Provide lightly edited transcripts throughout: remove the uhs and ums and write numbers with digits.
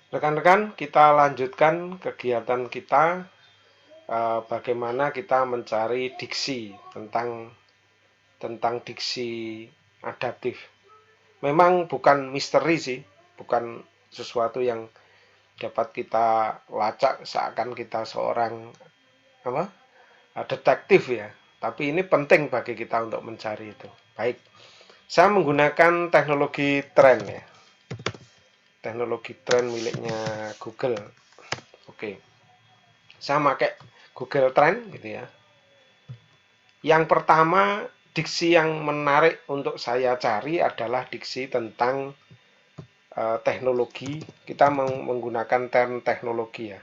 Rekan-rekan, kita lanjutkan kegiatan kita, bagaimana kita mencari diksi tentang diksi adaptif. Memang bukan misteri sih, bukan sesuatu yang dapat kita lacak seakan kita seorang apa detektif ya. Tapi ini penting bagi kita untuk mencari itu. Baik, saya menggunakan teknologi tren ya, teknologi tren miliknya Google. Oke, saya pakai Google Trend gitu ya. Yang pertama, diksi yang menarik untuk saya cari adalah diksi tentang teknologi. Kita menggunakan term teknologi ya,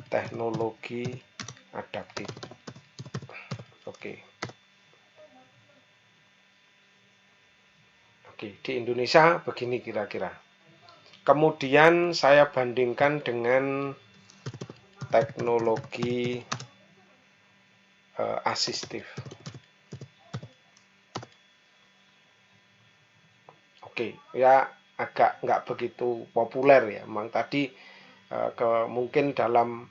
teknologi adaptif. Oke, oke. Di Indonesia begini kira-kira. Kemudian saya bandingkan dengan teknologi asistif. Oke, ya agak nggak begitu populer ya. Memang tadi mungkin dalam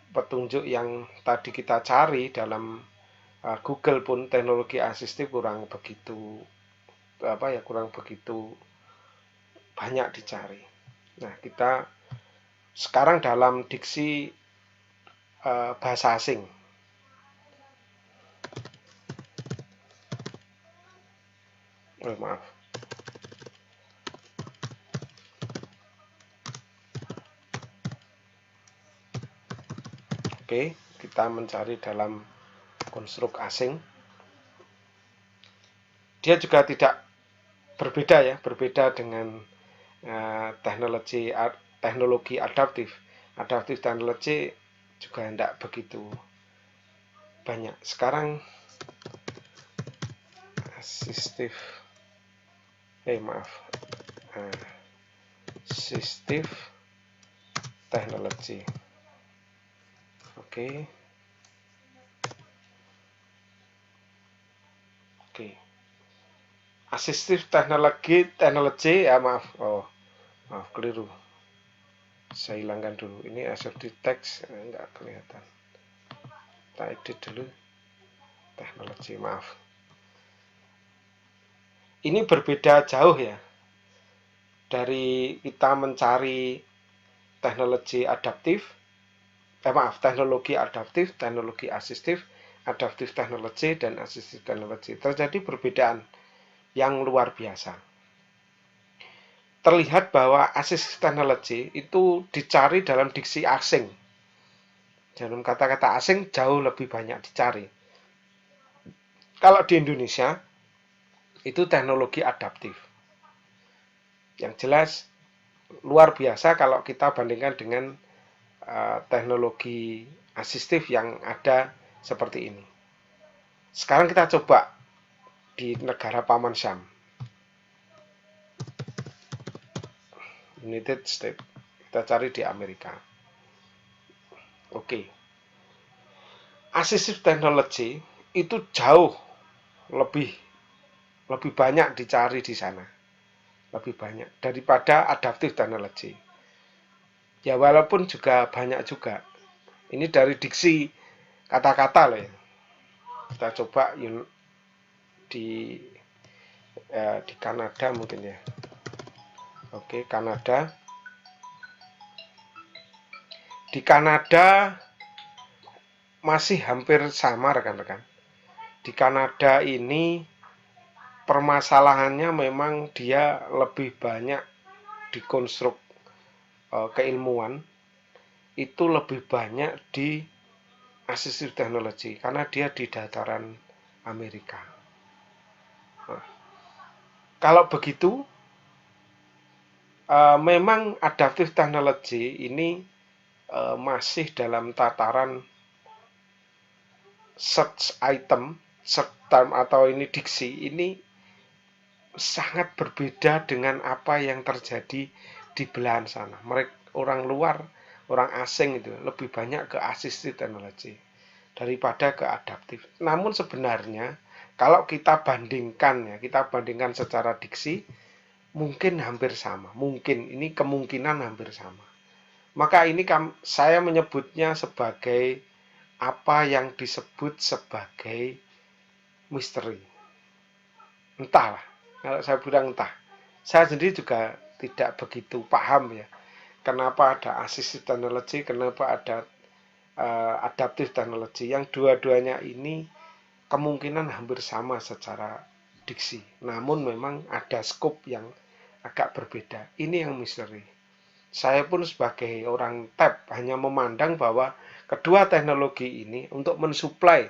petunjuk yang tadi kita cari dalam Google pun teknologi asistif kurang begitu kurang begitu banyak dicari. Nah, kita sekarang dalam diksi bahasa asing. Maaf. Oke, kita mencari dalam konstruk asing. Dia juga tidak berbeda ya, berbeda dengan teknologi adaptif. Adaptif teknologi juga tidak begitu banyak. Sekarang asistif, maaf, asistif teknologi. Oke, oke. Asistif teknologi ya maaf, maaf keliru. Saya hilangkan dulu. Ini asistif teks enggak kelihatan. Kita edit dulu. Teknologi, maaf. Ini berbeda jauh ya dari kita mencari teknologi adaptif, teknologi adaptif, teknologi asistif, adaptif teknologi, dan asistif teknologi. Terjadi perbedaan yang luar biasa. Terlihat bahwa asistif teknologi itu dicari dalam diksi asing. Dalam kata-kata asing jauh lebih banyak dicari. Kalau di Indonesia, itu teknologi adaptif. Yang jelas luar biasa kalau kita bandingkan dengan teknologi asistif yang ada seperti ini. Sekarang kita coba di negara Paman Sam, United States. Kita cari di Amerika. Oke. Assistive technology itu jauh lebih banyak dicari di sana. Lebih banyak daripada adaptive technology. Ya walaupun juga banyak juga. Ini dari diksi kata-kata loh ya. Kita coba di Kanada mungkin ya. Oke, Kanada. Di Kanada masih hampir sama rekan-rekan. Di Kanada ini permasalahannya memang dia lebih banyak dikonstruk keilmuan itu lebih banyak di assistive technology karena dia di dataran Amerika. Nah, kalau begitu memang adaptive technology ini masih dalam tataran search item, search term atau ini diksi ini sangat berbeda dengan apa yang terjadi di belahan sana. Mereka orang luar, orang asing itu lebih banyak ke assistive technology daripada ke adaptif. Namun sebenarnya kalau kita bandingkan secara diksi mungkin hampir sama. Mungkin ini kemungkinan hampir sama. Maka ini saya menyebutnya sebagai apa yang disebut sebagai misteri. Entahlah, kalau saya bilang entah. Saya sendiri juga tidak begitu paham ya. Kenapa ada assistive technology, kenapa ada adaptive technology. Yang dua-duanya ini kemungkinan hampir sama secara diksi. Namun memang ada skop yang agak berbeda. Ini yang misteri. Saya pun sebagai orang tab hanya memandang bahwa kedua teknologi ini untuk mensuplai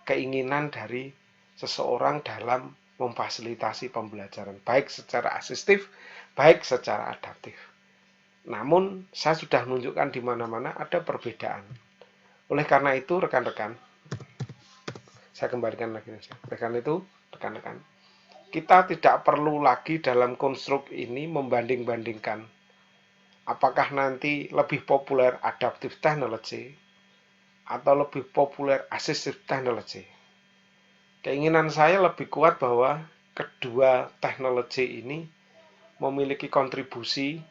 keinginan dari seseorang dalam memfasilitasi pembelajaran, baik secara asistif, baik secara adaptif. Namun, saya sudah menunjukkan di mana-mana ada perbedaan. Oleh karena itu, rekan-rekan, saya kembalikan lagi. Oleh karena itu, rekan-rekan, kita tidak perlu lagi dalam konstruk ini membanding-bandingkan apakah nanti lebih populer adaptive technology atau lebih populer assistive technology. Keinginan saya lebih kuat bahwa kedua teknologi ini memiliki kontribusi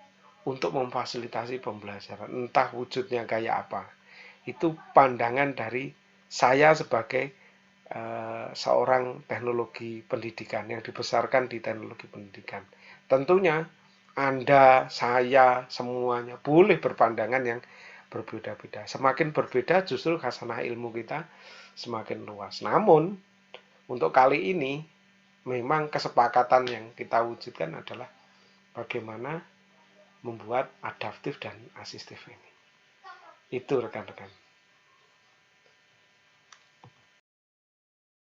untuk memfasilitasi pembelajaran, entah wujudnya kayak apa. Itu pandangan dari saya sebagai seorang teknologi pendidikan yang dibesarkan di teknologi pendidikan. Tentunya Anda, saya, semuanya boleh berpandangan yang berbeda-beda. Semakin berbeda justru khasanah ilmu kita semakin luas. Namun untuk kali ini, memang kesepakatan yang kita wujudkan adalah bagaimana membuat adaptif dan asistif ini. Itu rekan-rekan.